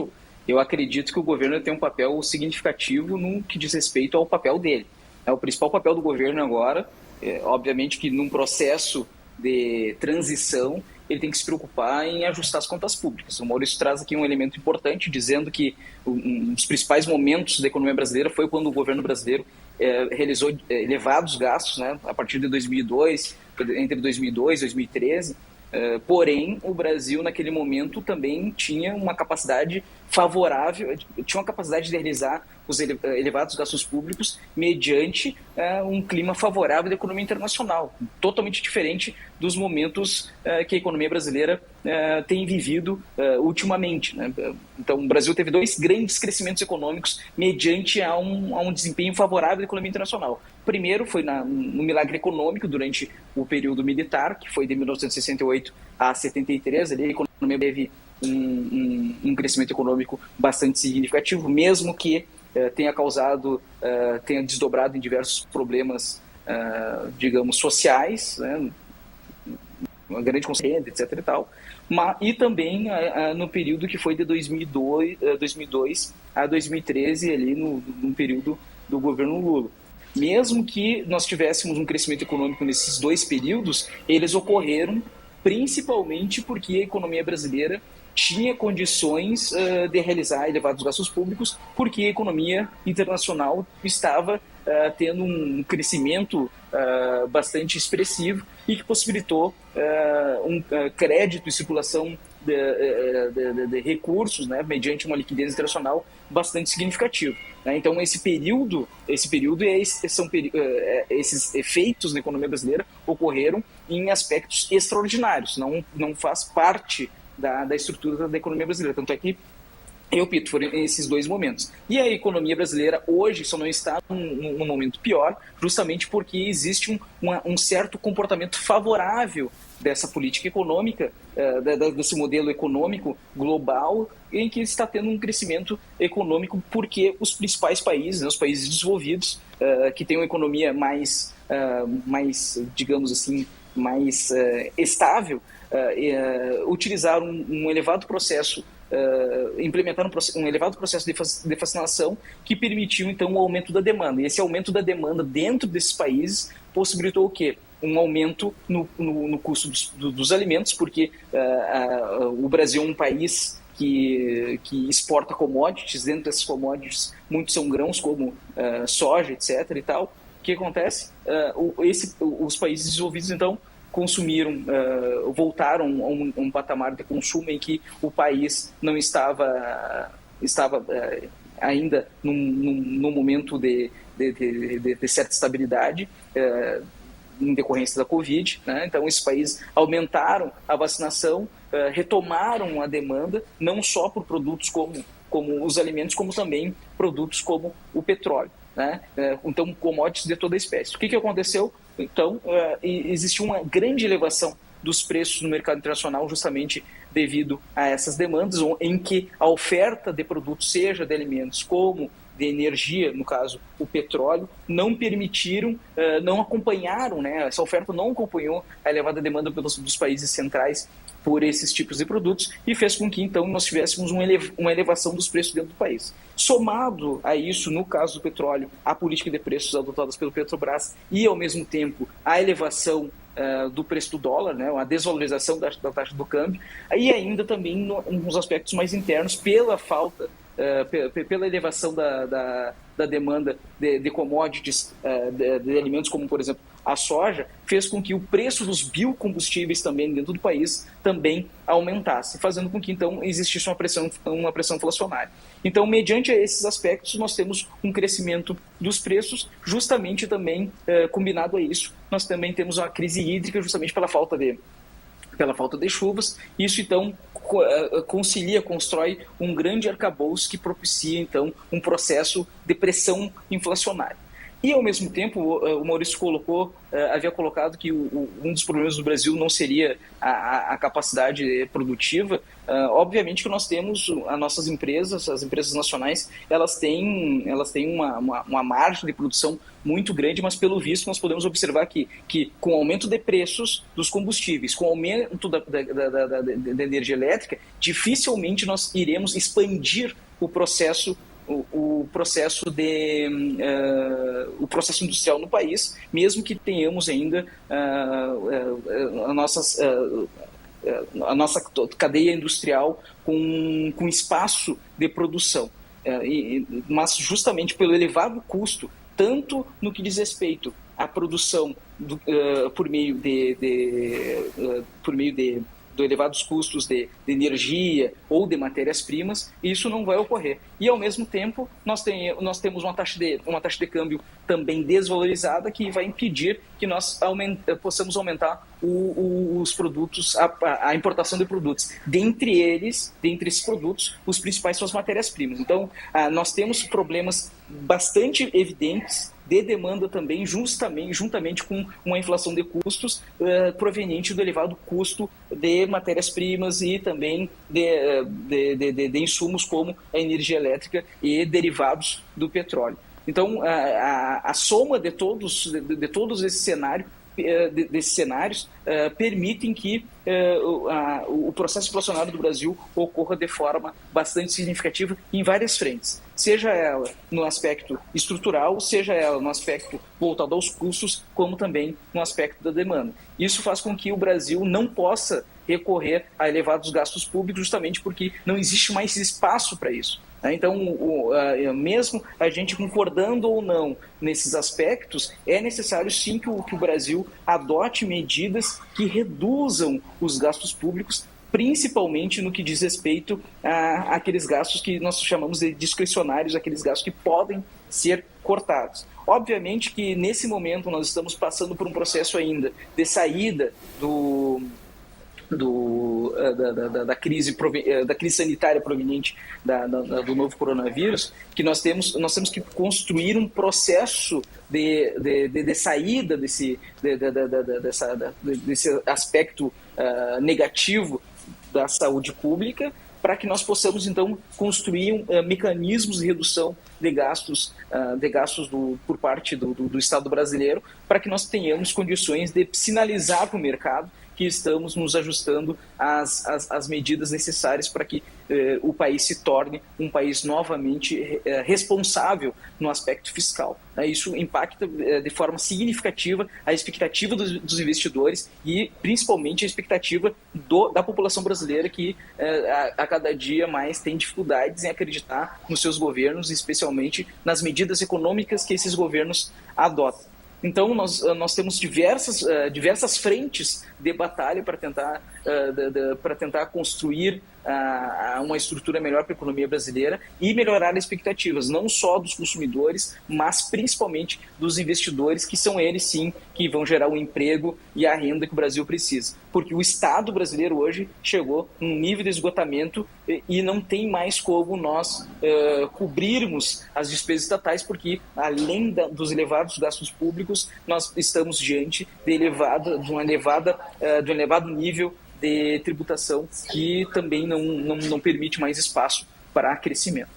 Speaker 2: eu acredito que o governo tem um papel significativo no que diz respeito ao papel dele. O principal papel do governo agora, obviamente que num processo de transição, ele tem que se preocupar em ajustar as contas públicas. O Maurício traz aqui um elemento importante, dizendo que um dos principais momentos da economia brasileira foi quando o governo brasileiro realizou elevados gastos, né, a partir de 2002, entre 2002 e 2013, porém, o Brasil, naquele momento, também tinha uma capacidade favorável, tinha uma capacidade de realizar os elevados gastos públicos mediante um clima favorável da economia internacional, totalmente diferente dos momentos que a economia brasileira tem vivido ultimamente, né? Então, o Brasil teve dois grandes crescimentos econômicos mediante a um desempenho favorável da economia internacional. Primeiro foi no milagre econômico durante o período militar, que foi de 1968 a 73, ali a economia teve um crescimento econômico bastante significativo, mesmo que tenha desdobrado em diversos problemas, digamos, sociais, né, uma grande consciência, etc. e tal, e também no período que foi de 2002 a 2013, ali no período do governo Lula. Mesmo que nós tivéssemos um crescimento econômico nesses dois períodos, eles ocorreram principalmente porque a economia brasileira tinha condições de realizar elevados gastos públicos, porque a economia internacional estava tendo um crescimento bastante expressivo e que possibilitou um crédito e circulação de recursos, né, mediante uma liquidez internacional bastante significativa. Né? Então, esse período esses efeitos na economia brasileira ocorreram em aspectos extraordinários, não faz parte da estrutura da economia brasileira. Tanto é que Eu repito, foram esses dois momentos. E a economia brasileira hoje só não está num momento pior, justamente porque existe um certo comportamento favorável dessa política econômica, desse modelo econômico global, em que está tendo um crescimento econômico porque os principais países, né, os países desenvolvidos, que têm uma economia mais digamos assim, mais estável, utilizaram um elevado processo, implementaram um elevado processo de deflacionação que permitiu, então, o aumento da demanda. E esse aumento da demanda dentro desses países possibilitou o quê? Um aumento no custo dos alimentos, porque o Brasil é um país que exporta commodities. Dentro dessas commodities, muitos são grãos, como soja, etc. e tal. O que acontece? Os países desenvolvidos, então, consumiram, voltaram a um patamar de consumo em que o país não estava ainda num momento de certa estabilidade, em decorrência da Covid, né? Então, esses países aumentaram a vacinação, retomaram a demanda, não só por produtos como os alimentos, como também produtos como o petróleo, né? Então, commodities de toda a espécie. O que aconteceu? Então, existiu uma grande elevação dos preços no mercado internacional, justamente devido a essas demandas, em que a oferta de produtos, seja de alimentos como de energia, no caso o petróleo, não permitiram, não acompanharam, né? Essa oferta não acompanhou a elevada demanda dos países centrais por esses tipos de produtos, e fez com que, então, nós tivéssemos uma elevação dos preços dentro do país. Somado a isso, no caso do petróleo, a política de preços adotadas pelo Petrobras e, ao mesmo tempo, a elevação do preço do dólar, né, a desvalorização da taxa do câmbio, e ainda também nos aspectos mais internos, pela falta, pela elevação da demanda de commodities, de alimentos como, por exemplo, a soja, fez com que o preço dos biocombustíveis também dentro do país também aumentasse, fazendo com que, então, existisse uma pressão inflacionária. Então, mediante esses aspectos, nós temos um crescimento dos preços, justamente também combinado a isso. Nós também temos uma crise hídrica, justamente pela falta de chuvas. Isso, então, constrói um grande arcabouço que propicia, então, um processo de pressão inflacionária. E, ao mesmo tempo, o Maurício havia colocado que um dos problemas do Brasil não seria a capacidade produtiva. Obviamente que nós temos as nossas empresas, as empresas nacionais, elas têm uma margem de produção muito grande, mas, pelo visto, nós podemos observar que com o aumento de preços dos combustíveis, com o aumento da energia elétrica, dificilmente nós iremos expandir o processo industrial no país, mesmo que tenhamos ainda a nossa cadeia industrial com espaço de produção, mas justamente pelo elevado custo, tanto no que diz respeito à produção por meio de elevados custos de energia ou de matérias-primas, isso não vai ocorrer. E, ao mesmo tempo, nós temos uma taxa de câmbio também desvalorizada, que vai impedir que nós possamos aumentar os produtos, a importação de produtos. Dentre esses produtos, os principais são as matérias-primas. Então, nós temos problemas bastante evidentes de demanda também, juntamente com uma inflação de custos proveniente do elevado custo de matérias-primas e também de insumos como a energia elétrica e derivados do petróleo. Então, a soma de todos esses cenários permitem que o processo inflacionário do Brasil ocorra de forma bastante significativa em várias frentes, seja ela no aspecto estrutural, seja ela no aspecto voltado aos custos, como também no aspecto da demanda. Isso faz com que o Brasil não possa recorrer a elevados gastos públicos, justamente porque não existe mais espaço para isso. Então, mesmo a gente concordando ou não nesses aspectos, é necessário sim que o Brasil adote medidas que reduzam os gastos públicos, principalmente no que diz respeito àqueles gastos que nós chamamos de discricionários, aqueles gastos que podem ser cortados. Obviamente que, nesse momento, nós estamos passando por um processo ainda de saída da crise sanitária proveniente do novo coronavírus, que nós temos que construir um processo de saída desse aspecto negativo da saúde pública, para que nós possamos, então, construir mecanismos de redução de gastos, por parte do Estado brasileiro, para que nós tenhamos condições de sinalizar para o mercado que estamos nos ajustando às medidas necessárias para que o país se torne um país novamente responsável no aspecto fiscal. Isso impacta de forma significativa a expectativa dos investidores e principalmente a expectativa da população brasileira, que a cada dia mais tem dificuldades em acreditar nos seus governos, especialmente nas medidas econômicas que esses governos adotam. Então, nós temos diversas frentes de batalha para tentar construir uma estrutura melhor para a economia brasileira e melhorar as expectativas, não só dos consumidores, mas principalmente dos investidores, que são eles, sim, que vão gerar o emprego e a renda que o Brasil precisa. Porque o Estado brasileiro hoje chegou num nível de esgotamento e não tem mais como nós cobrirmos as despesas estatais, porque, além dos elevados gastos públicos, nós estamos diante de um elevado nível de tributação que também não permite mais espaço para crescimento.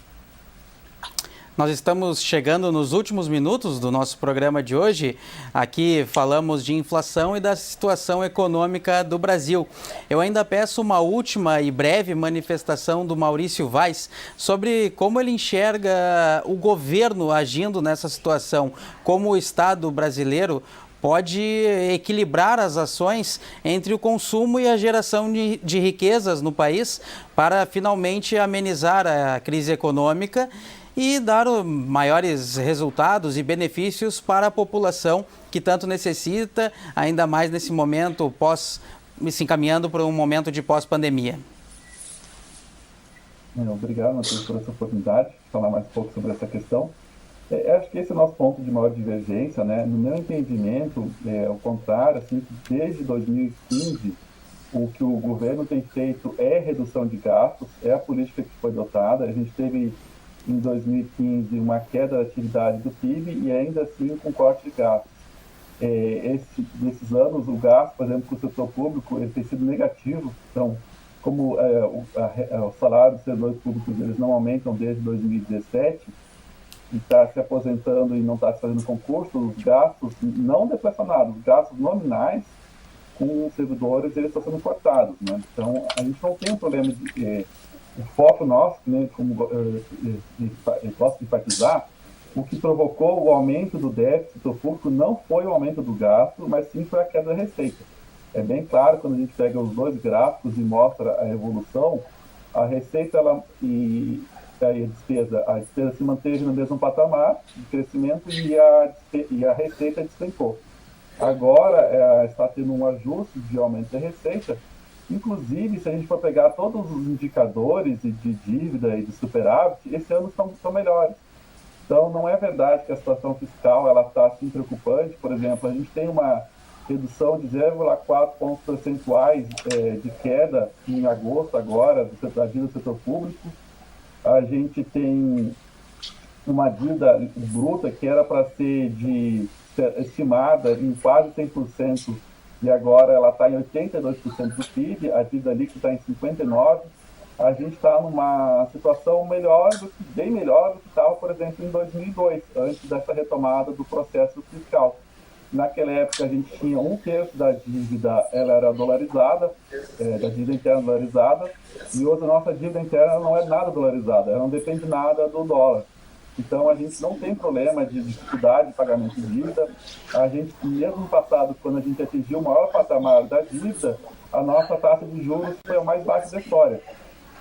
Speaker 1: Nós estamos chegando nos últimos minutos do nosso programa de hoje. Aqui falamos de inflação e da situação econômica do Brasil. Eu ainda peço uma última e breve manifestação do Maurício Weiss sobre como ele enxerga o governo agindo nessa situação, como o Estado brasileiro pode equilibrar as ações entre o consumo e a geração de riquezas no país para finalmente amenizar a crise econômica e dar maiores resultados e benefícios para a população que tanto necessita, ainda mais nesse momento se encaminhando para um momento de pós-pandemia.
Speaker 3: Obrigado, Matheus, por essa oportunidade de falar mais um pouco sobre essa questão. Acho que esse é o nosso ponto de maior divergência, né? No meu entendimento, ao contrário, assim, desde 2015, o que o governo tem feito é redução de gastos, é a política que foi adotada. A gente teve, em 2015, uma queda da atividade do PIB e ainda assim com corte de gastos. Nesses anos, o gasto, por exemplo, com o setor público, ele tem sido negativo. Então, como o salário dos servidores públicos eles não aumentam desde 2017, e está se aposentando e não está se fazendo concurso, os gastos não deflacionados, os gastos nominais com os servidores, eles estão sendo cortados, né? Então, a gente não tem um problema de... o foco nosso, né, como eu posso enfatizar, o que provocou o aumento do déficit público não foi o aumento do gasto, mas sim foi a queda da receita. É bem claro, quando a gente pega os dois gráficos e mostra a evolução, a receita a despesa se manteve no mesmo patamar de crescimento e a receita despencou. Agora está tendo um ajuste de aumento da receita. Inclusive, se a gente for pegar todos os indicadores de dívida e de superávit, esse ano estão melhores. Então, não é verdade que a situação fiscal está assim preocupante. Por exemplo, a gente tem uma redução de 0,4 pontos percentuais de queda em agosto agora da dívida do setor público. A gente tem uma dívida bruta que era para ser estimada em quase 100%, e agora ela está em 82% do PIB, a dívida líquida está em 59%. A gente está numa situação bem melhor do que estava, por exemplo, em 2002, antes dessa retomada do processo fiscal. Naquela época a gente tinha 1/3 da dívida, ela era dolarizada, da dívida interna dolarizada, e hoje a nossa dívida interna não é nada dolarizada, ela não depende nada do dólar. Então a gente não tem problema de dificuldade de pagamento de dívida. A gente, mesmo no passado, quando a gente atingiu o maior patamar da dívida, a nossa taxa de juros foi a mais baixa da história.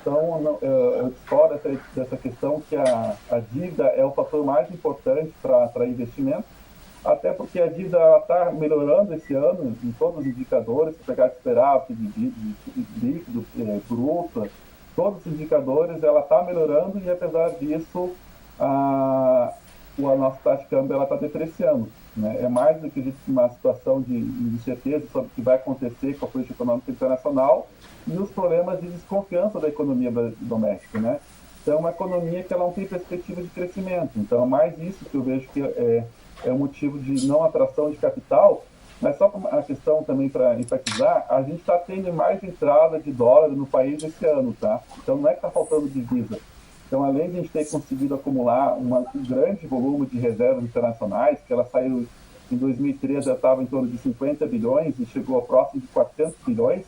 Speaker 3: Então eu discordo dessa questão que a dívida é o fator mais importante para atrair investimento. Até porque a dívida está melhorando esse ano em todos os indicadores, se pegar superávit, líquido, bruto, todos os indicadores ela está melhorando, e apesar disso a nossa taxa de câmbio está depreciando. Né? É mais do que uma situação de incerteza sobre o que vai acontecer com a política econômica internacional e os problemas de desconfiança da economia doméstica. Né? Então, é uma economia que ela não tem perspectiva de crescimento. Então, é mais isso que eu vejo que é um motivo de não atração de capital. Mas só uma questão também para enfatizar, a gente está tendo mais entrada de dólar no país esse ano, tá? Então não é que está faltando divisa. Então, além de a gente ter conseguido acumular um grande volume de reservas internacionais, que ela saiu em 2013, já estava em torno de 50 bilhões e chegou ao próximo de 400 bilhões,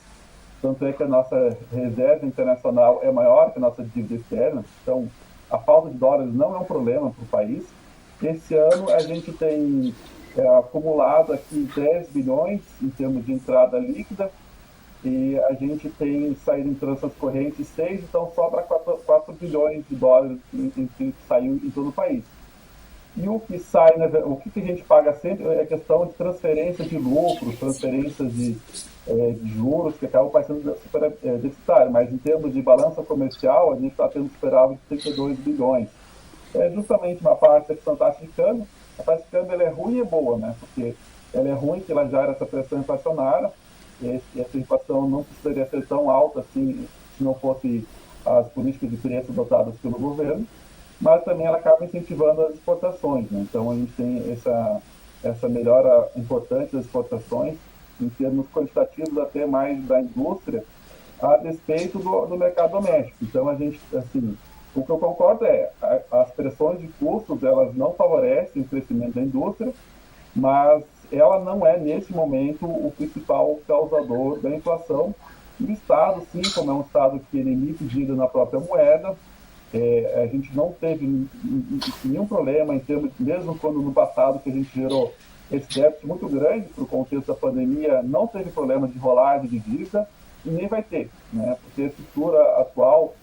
Speaker 3: tanto é que a nossa reserva internacional é maior que a nossa dívida externa. Então, a falta de dólares não é um problema para o país. Esse ano, a gente tem acumulado aqui 10 bilhões em termos de entrada líquida e a gente tem saído em transações correntes 6, então sobra 4 bilhões de dólares que saiu em todo o país. E o que sai, né, o que a gente paga sempre é a questão de transferência de lucros, transferências de juros, que acabam parecendo super deficitário, mas em termos de balança comercial, a gente está tendo superávit de 32 bilhões. É justamente uma parte da questão da taxa de câmbio. A taxa de câmbio ela é ruim e boa, né? Porque ela é ruim que ela gera essa pressão inflacionária, e essa inflação não precisaria ser tão alta assim se não fosse as políticas de preço adotadas pelo governo, mas também ela acaba incentivando as exportações, né? Então a gente tem essa melhora importante das exportações em termos quantitativos até mais da indústria a despeito do mercado doméstico. Então a gente, assim, o que eu concordo as pressões de custos elas não favorecem o crescimento da indústria, mas ela não é, nesse momento, o principal causador da inflação. E o Estado, sim, como é um Estado que ele emite dívida na própria moeda, a gente não teve nenhum problema em termos, mesmo quando no passado que a gente gerou esse déficit muito grande, por contexto da pandemia, não teve problema de rolagem de dívida e nem vai ter, né? Porque a estrutura atual,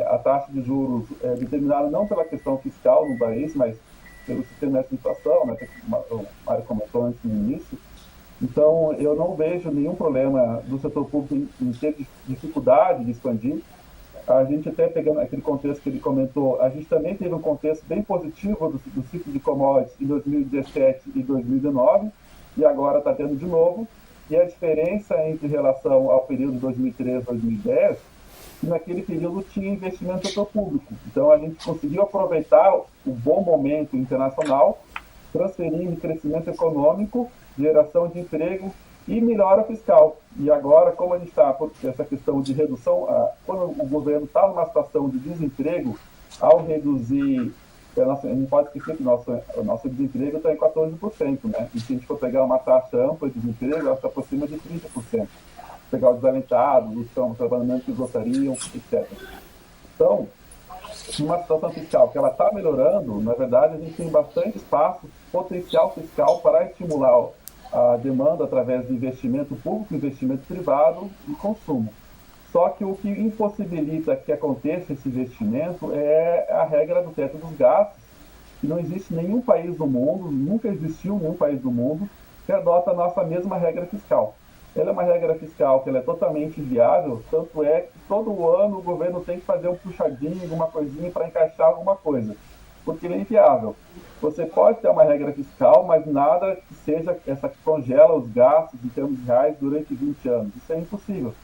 Speaker 3: a taxa de juros é determinada não pela questão fiscal no país, mas pelo sistema de inflação, né, que o Mário comentou antes no início. Então, eu não vejo nenhum problema do setor público em ter dificuldade de expandir. A gente até pegando aquele contexto que ele comentou, a gente também teve um contexto bem positivo do ciclo de commodities em 2017 e 2019, e agora está tendo de novo. E a diferença entre relação ao período 2013-2010, que naquele período tinha investimento do setor público. Então, a gente conseguiu aproveitar o bom momento internacional, transferindo crescimento econômico, geração de emprego e melhora fiscal. E agora, como a gente está por essa questão de redução, quando o governo está numa situação de desemprego, ao reduzir, não pode esquecer que o nosso desemprego está em 14%, né? E se a gente for pegar uma taxa ampla de desemprego, ela se aproxima de 30%. Pegar os desalentados, os que estão trabalhando que gostariam, etc. Então, numa situação fiscal que ela está melhorando, na verdade, a gente tem bastante espaço, potencial fiscal para estimular a demanda através de investimento público, investimento privado e consumo. Só que o que impossibilita que aconteça esse investimento é a regra do teto dos gastos, que não existe nenhum país do mundo, nunca existiu nenhum país do mundo que adota a nossa mesma regra fiscal. Ela é uma regra fiscal que ela é totalmente inviável, tanto é que todo ano o governo tem que fazer um puxadinho, alguma coisinha para encaixar alguma coisa, porque ele é inviável. Você pode ter uma regra fiscal, mas nada que seja essa que congela os gastos em termos de reais durante 20 anos. Isso é impossível.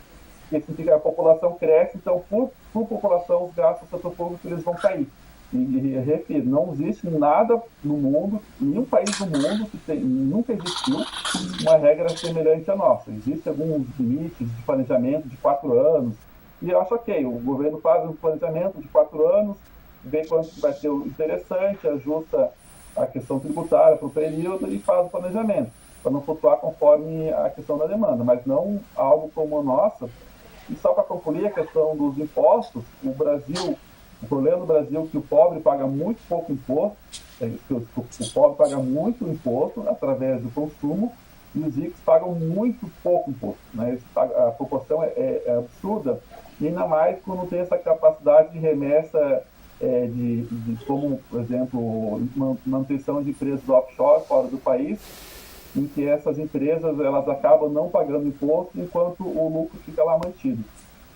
Speaker 3: Porque significa que a população cresce, então por população os gastos do setor público eles vão cair. E refiro, não existe nada no mundo, nenhum país do mundo nunca existiu uma regra semelhante à nossa. Existem alguns limites de planejamento de 4 anos, e eu acho ok, o governo faz um planejamento de 4 anos, vê quanto vai ser interessante, ajusta a questão tributária para o período e faz o planejamento, para não flutuar conforme a questão da demanda, mas não algo como a nossa. E só para concluir a questão dos impostos, o problema do Brasil é que o pobre paga muito pouco imposto, o pobre paga muito imposto através do consumo e os ricos pagam muito pouco imposto, né? A proporção é absurda, e ainda mais quando tem essa capacidade de remessa como, por exemplo, manutenção de empresas offshore fora do país, em que essas empresas elas acabam não pagando imposto enquanto o lucro fica lá mantido.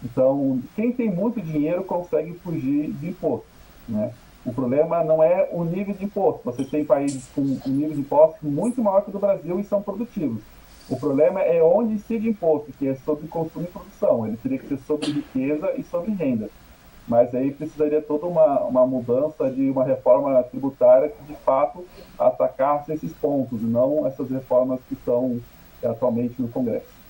Speaker 3: Então, quem tem muito dinheiro consegue fugir de imposto, né? O problema não é o nível de imposto. Você tem países com um nível de imposto muito maior que o do Brasil e são produtivos. O problema é onde incide imposto, que é sobre consumo e produção. Ele teria que ser sobre riqueza e sobre renda. Mas aí precisaria toda uma mudança de uma reforma tributária que, de fato, atacasse esses pontos, e não essas reformas que estão atualmente no Congresso.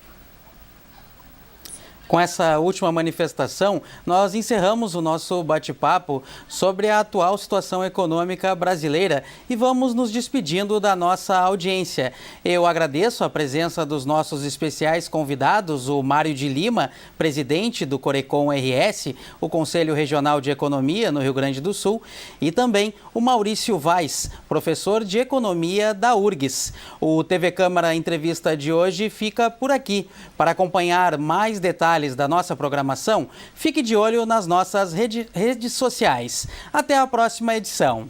Speaker 1: Com essa última manifestação, nós encerramos o nosso bate-papo sobre a atual situação econômica brasileira e vamos nos despedindo da nossa audiência. Eu agradeço a presença dos nossos especiais convidados, o Mário de Lima, presidente do Corecon RS, o Conselho Regional de Economia no Rio Grande do Sul, e também o Maurício Vaz, professor de Economia da URGS. O TV Câmara Entrevista de hoje fica por aqui. Para acompanhar mais detalhes da nossa programação, fique de olho nas nossas redes sociais. Até a próxima edição.